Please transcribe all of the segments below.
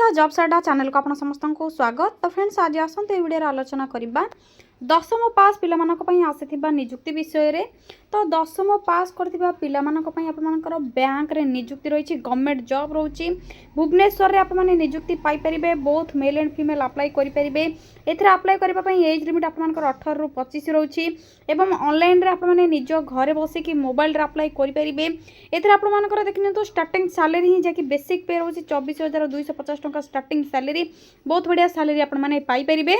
Odisha jobs अड्डा channel को आपण समस्त को स्वागत। तो फ्रेंड्स आज आसते वीडियो आलोचना करबा दशम पास पिलामानक आसीथिबा नियुक्ति विषय रे। तो दशम पास करथिबा पिलामानक आपनकर बैंक रे नियुक्ति रही गवर्नमेंट जॉब रोची भुवनेश्वर रे आपण माने नियुक्ति पाई परिबे। Both male and female apply करि परिबे। एथरे अप्लाई करबा पई एज लिमिट आपनकर 18 रु 25 रोची एवं ऑनलाइन रे आपण माने निज घरे बसी कि मोबाइल रे अप्लाई करि परिबे। एथरे आपण मानकर देखिन तो स्टार्टिंग सैलरी ही जाकी बेसिक पे रोची 24,250 टका स्टार्टिंग सैलरी। बहुत बढ़िया सैलरी आपण माने पाई परिबे।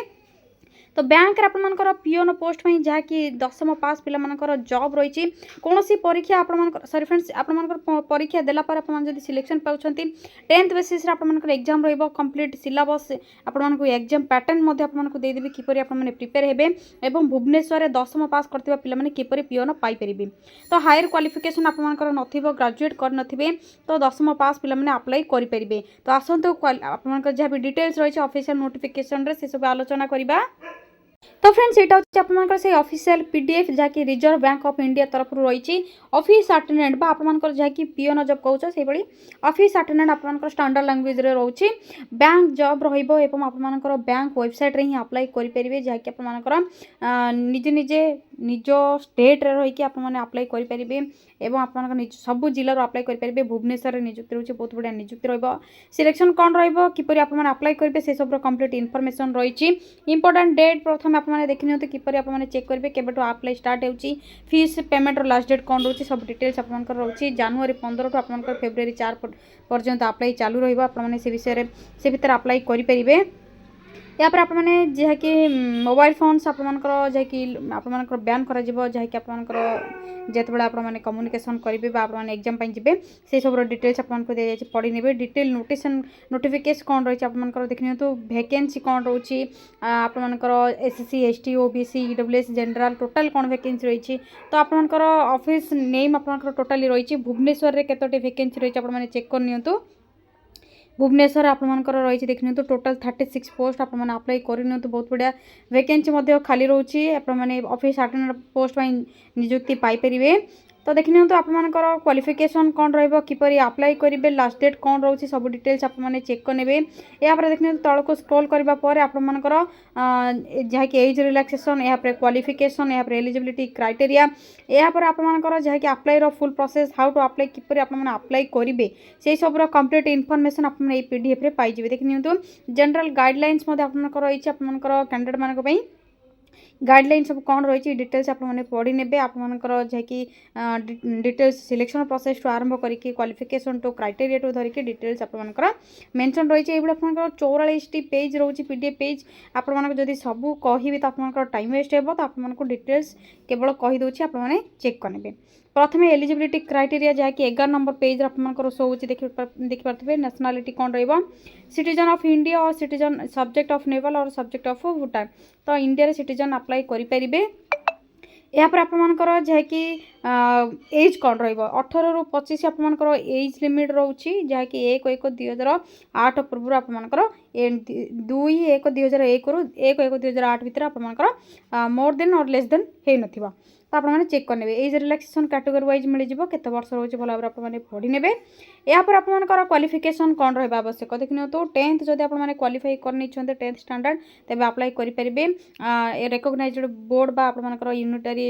तो बैंक रे आपनकर पीओन पोस्ट में जहाँकि दशम पास पिलामानकर जॉब रही कौन परीक्षा आपनकर सॉरी फ्रेंड्स आपनकर परीक्षा देला पर आपन जदि सिलेक्शन पाउछंती 10th बेसिस रे आपनकर एग्जाम रहइबो कंप्लीट सिलेबस आपनकर एग्जाम पैटर्न मध्ये आपनकर दे देबे किपरि आपन माने प्रिपेयर हेबे एवं भुवनेश्वर रे दशम पास करथिबा पिला माने किपरि पीओन पाई परिबे। तो हायर क्वालिफिकेशन आपनकर नथिबो ग्रेजुएट कर नथिबे तो दशम पास पिला माने अप्लाई करि परिबे। तो आसंतो आपनकर जहाँ भी डिटेल्स रही ऑफिशियल नोटिफिकेशन रे से सब आलोचना करिबा। तो फ्रेंड्स यहाँ हूँ आपंकर से ऑफिशियल पीडीएफ जहाँकि रिजर्व बैंक ऑफ इंडिया तरफ रही ऑफिस अटेंडेंट बा आपंकर जहाँकि पीओन जॉब कहूँ से ऑफिस अटेंडेंट आपंकर स्टैंडर्ड लैंग्वेज रे रोची बैंक जॉब रहिबो एवं आपंकर बैंक वेबसाइट रे ही अप्लाई करि परिबे जहाँकि आपंकर निजे निजे निज स्टेट रे रही आप अप्लाई करि परिबे एवं आपंकर निज सब जिल्ला अप्लाई करि परिबे। भुवनेश्वर नियुक्ति रोची बहुत बढ़िया नियुक्ति रहिबो। सिलेक्शन कौन रहिबो किपरि आप अप्लाई करिबे से सब कंप्लीट इनफॉरमेशन रही इंपोर्टेंट डेट प्रथम आप देखि नियंतु किपरि आप चेक करिबे केबेटो अप्लाई स्टार्ट होउची फीस पेमेंट रो लास्ट डेट कौन रोची सब डिटेल्स आपनकर रोची जनवरी 15 टू आपनकर फेब्रुआरी 4 पर्यंत अप्लाई चालू रहिबो। आप से विषय रे से भीतर अप्लाई करि परिबे। या पर आपने जहाँकि मोबाइल फोन्स आपनकर जहाँकि आपनकर बैन करा जिवो जहाँकि आपनकर जेतबेले आपने कम्युनिकेशन करेंगे आपने एग्जाम जी से सब डिटेल्स आपको दे जाए पढ़ी ने डिटेल नोटिफिकेशन कौन रही आपनकर देखिए तो वैकेंसी कौन रोची आपनकर SC ST OBC EWS general total कौन वैकेंसी रही। तो आपनकर ऑफिस नेम आपनकर टोटाली रही भुवनेश्वर रे केतोटी वैकेंसी रही आपने चेक कर नियंतु। भुवनेश्वर आपनकर रही देखिए तो टोटाल 36 पोस्ट आप अप्लाई कर बहुत बढ़िया वैकेंसी खाली रोची आपने ऑफिस अटेंडेंट पोस्ट नियुक्ति पाई परिबे। तो देखि तो आपनकर क्वालिफिकेशन कौन रहिबो किपरि अप्लाई करेंगे लास्ट डेट कौन रोची सब डिटेल्स आपने चेक करने या देखिए तलक स्क्रॉल करबा पर आपनकर जहाँकि एज रिलैक्सेशन या क्वालिफिकेशन या एलिजिबिलिटी क्राइटेरिया या पर आपनकर जहाँकि अप्लाई रो full process how to apply किपरि आपन अप्लाई करेंगे से सब कंप्लीट इनफॉरमेशन आपने पीडीएफ रे पाई जिवे। देखि नियंतु जनरल गाइडलाइंस आपनकर रही आपनकर कैंडिडेट मानक पई गाइडलाइन सब कौन रही डिटेल्स आपने पढ़ी ने आपनकर जहाँकि डिटेल्स सिलेक्शन प्रोसेस टू आरंभ करके क्वालिफिकेशन टू क्राइटेरिया टू धरिकी डिटेल्स आपनकर मेंशन रही है। आपनकर 44 पेज रोची पीडीएफ पेज आपनकर जदि सब कहि तो आपनकर टाइम वेस्ट हेबो। तो आपनको डिटेल्स केवल कहि दोछि आपने चेक करने। प्रथम एलिजिबिलिटी क्राइटेरिया जहाँकि 11 नंबर पेज आपनकर शो होछि देखि पारथिबे नेशनलिटी कौन रहिबो सिटीजन ऑफ इंडिया और सिटीजन सब्जेक्ट ऑफ नेवल और सब्जेक्ट ऑफ भूटान। तो इंडिया रे सिटीजन अप्लाई करि परिबे। या पर आपनकर जहाँकि एज कौन रहिबो 18 रु 25 आपनकर एज लिमिट रोची जहाँकि 1/1/2008 पूर्व आपनकर 2/1/2001 रु 1/1/2008 भीतर आपनकर मोर देन और लेस देन हे नथिबा। तो आपने चेक करने एज रिलैक्सेशन कैटेगरी वाइज मिल जाव केते वर्ष रोचे भल भाव आपने पढ़ी ने या पर आपनकर क्वालिफिकेशन कौन रहा आवश्यक देखिए तो 10th जदि आपने क्वालिफाई करनी 10th स्टैंडर्ड तेबे अप्लाई करेंगे रिकॉग्नाइज्ड बोर्ड बा आपनकर यूनिटरी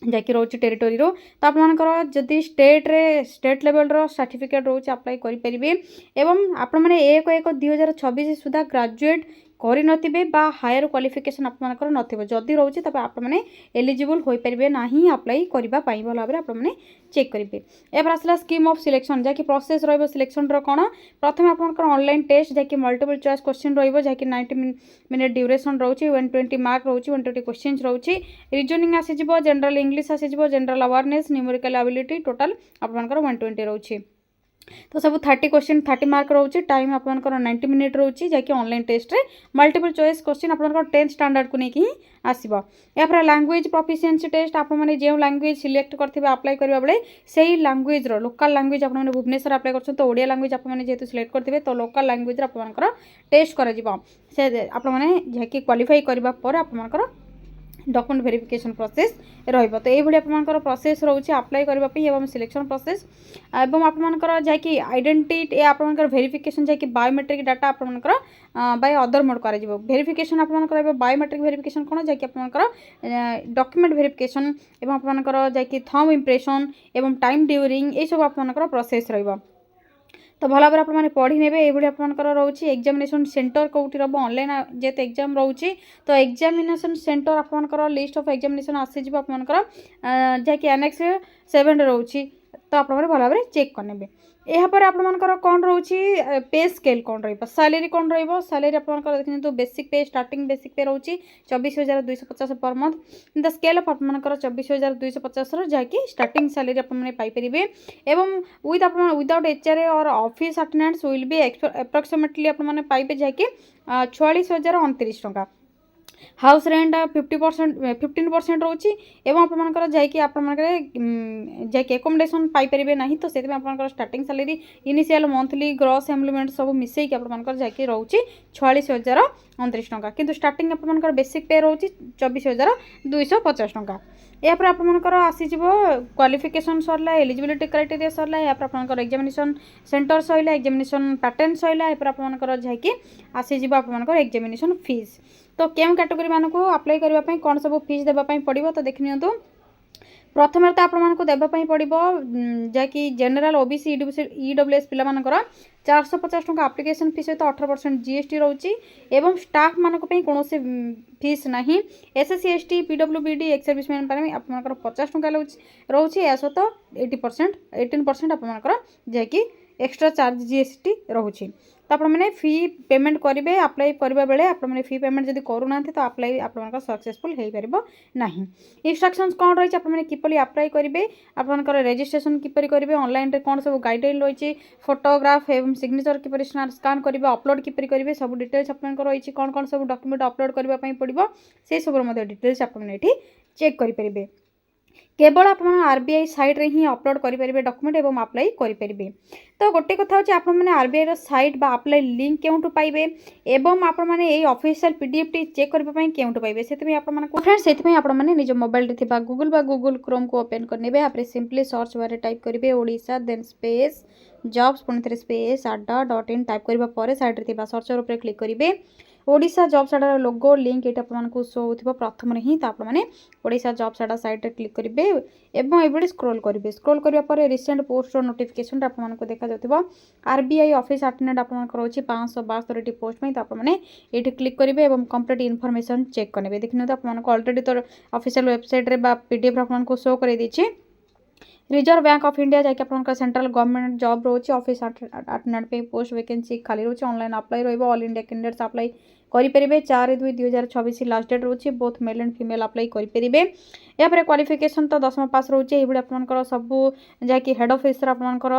जहाँकि रोचे टेरिटोरी रो। तो आपनकर जदि स्टेट लेवल रो सर्टिफिकेट रोचे अप्लाई करेंगे एवं आपने 1/1/2026 सुधा ग्रेजुएट करि नथिबे बा हायर क्वालिफिकेशन आपनकर नथिबो जदि रहउछि तबे आपने एलिजिबल होई परिबे नाही अप्लाई करबा पई भल भाबरे आपने चेक करिवे। एबर आसला स्कीम ऑफ सिलेक्शन जहाँकि प्रोसेस रहइबो सिलेक्शन रो कोन प्रथम आपनकर ऑनलाइन टेस्ट जहाँकि मल्टीपल चॉइस क्वेश्चन रहइबो जहाँकि 90 मिनिट ड्यूरेशन रहउछि 120 मार्क रहउछि 120 क्वेश्चंस रहउछि रीजनिंग आसी जिवो जनरल इंग्लिश आसी जिवो general awareness numerical ability total आपनकर 120 रहउछि। तो सब 30 क्वेश्चन 30 मार्क रोचे टाइम आपनकर 90 मिनिट रोची जहाँकि ऑनलाइन टेस्ट रे मल्टीपल चॉइस क्वेश्चन आपनकर 10th स्टैंडर्ड को लेकिन आसीबो। या पर लैंग्वेज प्रोफिशिएंसी टेस्ट आप माने जे लैंग्वेज सिलेक्ट करथिबे अप्लाई करबा बेले सेही लैंग्वेज रो लोकल लैंग्वेज आपन भुवनेश्वर अप्लाई करछन तो ओडिया लैंग्वेज आप माने जेतु सिलेक्ट करथिबे तो लोकल लैंग्वेज रे आपनकर टेस्ट करा जिवो से आप माने जहाँकि क्वालिफाई करबा पर आपनकर डॉक्यूमेंट वेरिफिकेशन प्रोसेस रहिबो। तो एभली आपनकर प्रोसेस रहउछि अप्लाई करबा पई एवं सिलेक्शन प्रोसेस एवं आपनकर जाकि आइडेंटिटी आपनकर वेरिफिकेशन जाकि बायोमेट्रिक डाटा आपनकर बाय अदर मोड करा जिवो। वेरिफिकेशन आपनकर रहबो बायोमेट्रिक वेरिफिकेशन कोन जाकि आपनकर डॉक्यूमेंट वेरिफिकेशन एवं आपनकर जाकि थंब इंप्रेशन एवं टाइम ड्यूरिंग ए सब आपनकर प्रोसेस रहिबो। तो भल भाव आपने पढ़ी ने ये आपंकर रोचे एग्जामिनेशन सेंटर कौटी रब ऑनलाइन जेत एग्जाम रोचे। तो एग्जामिनेशन सेंटर आपंकर लिस्ट ऑफ एग्जामिनेशन आसीज आपंकर जैकि एनेक्स 7 रोचे। तो आप भल भाव चेक करने यापर आपर कौन रोचे पे स्केल कौन रैलेरी कौन रैलेरी आपंकर देखते बेसिक पे स्टार्टिंग बेसिक पे रोचे 24,250 per month the scale of आपंकर 24,250 जहाँकि स्टार्टिंग सैलरी आपरे एवं विदाउट एचआरए और office attendance will be approximately आपने पाइबे जहाँकि 46,029 टंका। हाउस रेंट 15% रोची एवं आपंकर जैकि जैकि एकोमोडेशन पाइपर ना तो से आप starting salary initial monthly gross employment सब मिसेक आपंकर जैकि रोचे 46,029 टंका। किंतु स्टार्टिंग आपंकर बेसिक पे रोचे 24,250 टंका। यापर आपंकर आसीज क्वालिफिकेशन सरला एलिजिबिलिटी क्राइटेरिया सरला यापर आपंकर एग्जामिनेशन सेंटर सैला एग्जामिनेशन पैटर्न सैला यापर आपंकर जैकि आसीज आपंकर एग्जामिनेशन फीस। तो क्यों कैटेगरी मानक अप्लाई करने कौन सब फीस देवाई पड़ो तो देखि नियंतु। प्रथम तो आपको देवाई पड़ो जैकि जनरल ओबीसी ईडब्ल्यूएस पिला 450 टंका एप्लिकेशन फीस सहित 18% जीएसटी रोची एवं स्टाफ मानक कौन से फीस ना। SSC ST PWBD ex serviceman आपंकर 50 टंका रोचे या सहित 18% आपंकर जैकि एक्स्ट्रा चार्ज जीएसटी रोचे। तो आपने फी पेमेंट करेंगे अप्लाई करने बेले आपने फी पेमेंट जब करूना तो अप्लाई आप सक्सेसफुल हो पार ना। इंस्ट्रक्शंस कौन रही है किपरि अप्लाई करेंगे आपंकर रजिस्ट्रेशन किपरि करेंगे ऑनलाइन रे कौन सब गाइडलाइन रही फोटोग्राफ एवं सिग्नेचर किपरि स्कान करेंगे अपलोड किपरि करेंगे सब डिटेल्स आपंकर रही कौन कौन सब डॉक्यूमेंट अपलोड करने पड़ो से सब डिटेल्स आपने चेक करेंगे। केवल आप आरबीआई साइट रे ही अपलोड करेंगे डॉक्यूमेंट एवं अप्लाई करेंगे। तो गोटे कथा होची आपने आरबीआई साइट बा अप्लाई लिंक केउंटू पाइबे एवं आपने ये ऑफिशियल पीडीएफ टी चेक करने केउंटू पाइबे से फ्रेंड्स से आपने निज मोबाइल रे थिबा गूगल बा गूगल क्रोम को ओपन करने आपरे सिंपली सर्च बारे टाइप करेंगे ओडिशा देन स्पेस जॉब्स पुणी स्पेस adda.in टाइप करबा परे साइड रे थिबा सर्चर ऊपर क्लिक करेंगे ओडिशा जॉब्स अड्डा लोगो लिंक ये आपको शो हो प्रथम ही तो आपने ओडिशा जॉब्स अड्डा साइट रे क्लिक करेंगे एवं ये स्क्रोल करेंगे स्क्रोल करने रिसेंट पोस्ट और नोटिफिकेशन आपको देखा जाता आरबीआई ऑफिस अटेंडेंट आपंकर रोचे 572 पोस्ट में तो आपने ये क्लिक करेंगे और कंप्लीट इनफॉरमेशन चेक करेंगे। देखिए आपको ऑलरेडी तो ऑफिशियल वेबसाइट रे पीडीएफ आपको शो कर देछि रिजर्व बैंक ऑफ इंडिया जैसे आपंकर सेंट्रल गवर्नमेंट जॉब रोचे ऑफिस अटेंडेंट पे पोस्ट वैकेंसी खाली रोचे ऑनलाइन अप्लाई रहिबो ऑल इंडिया कैंडिडेट्स अप्लाई करेंगे 4/2/2026 लास्ट डेट रोचे both male and female apply करेंगे। यापर क्वालिफिकेशन तो 10th पास रोचे ये आपंकर सबू जैकि हेड ऑफिस आपंकर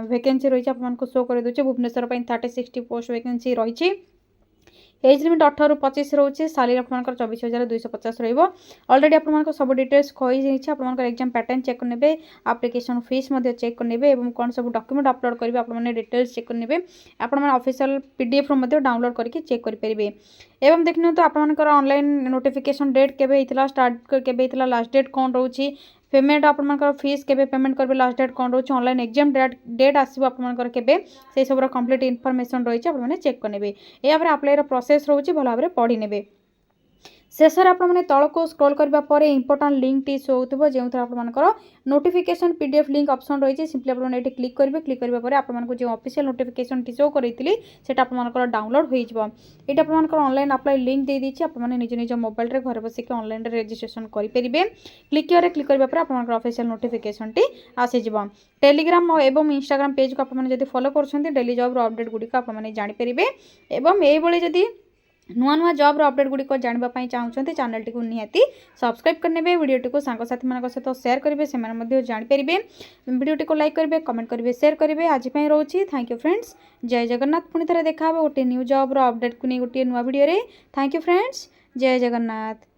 वैकेंसी रही आपको शो कर दूचे भुवनेश्वर 30-60 पोस्ट वैकेंसी रही एज लिमिट 18 ରୁ 25 रोचे सालरी आपंकर 24,250 रलरेडी आपको सब डिटेल्स कही आपंकर एग्जाम पैटर्न चेक करने एप्लिकेशन फीस चेक करने और कौन सब डॉक्यूमेंट अपलोड करेंगे आपने डिटेल्स चेक करने आपने ऑफिशियल पीडीएफ डाउनलोड करके चेक करेंगे। एवं देखने तो आपंकर ऑनलाइन नोटिफिकेशन डेट केबे स्टार्ट केबे लास्ट डेट कौन रोची पेमेंट आपंकर फीस केबे पेमेंट करेंगे लास्ट डेट कौन रोचे ऑनलाइन एग्जाम डेट आसो आपंकर केबे से सब कंप्लीट इनफॉरमेशन रही है आपने चेक करेंगे। यापर अप्लाई प्रोसेस रोचे भल भाव पढ़ी ने शेष आपने तल को स्क्रॉल करने पर इंपोर्टाट लिंक टी शो हो जो आपंकर नोटिफिकेशन पीडीएफ लिंक ऑप्शन रही है सिंपली आपने क्लिक करेंगे क्लिक करने आपको जो ऑफिशियल नोटिफिकेशन टी शो करी से आपंकर डाउनलोड हो ये आपंकर ऑनलाइन अप्लाई लिंक दे दीजिए आपने निज निज मोबाइल रे घर बसिक ऑनलाइन रजिस्ट्रेशन करेंगे क्लिक करने आपंकर ऑफिशियल नोटिफिकेशन टी आसीज। टेलीग्राम और इंस्टाग्राम पेज को आपने जब फॉलो कर डेली जॉब अपडेट गुड़िक आपने जानीपर एवं ये जदि नुआ नुआ जॉब अपडेट गुड़िक जानापी चाहते चैनल टी निहाती सब्सक्राइब करने वीडियो को सांगसाथी मान सहित शेयर करेंगे से जानीपर वीडियो को लाइक करेंगे कमेंट करेंगे शेयर करेंगे। आज रोचे थैंक यू फ्रेंड्स जय जगन्नाथ पुणी थे देखा गोटे न्यू जॉब अपडेट को नहीं गोटे नुआ वीडियो थैंक यू फ्रेंड्स जय जगन्नाथ।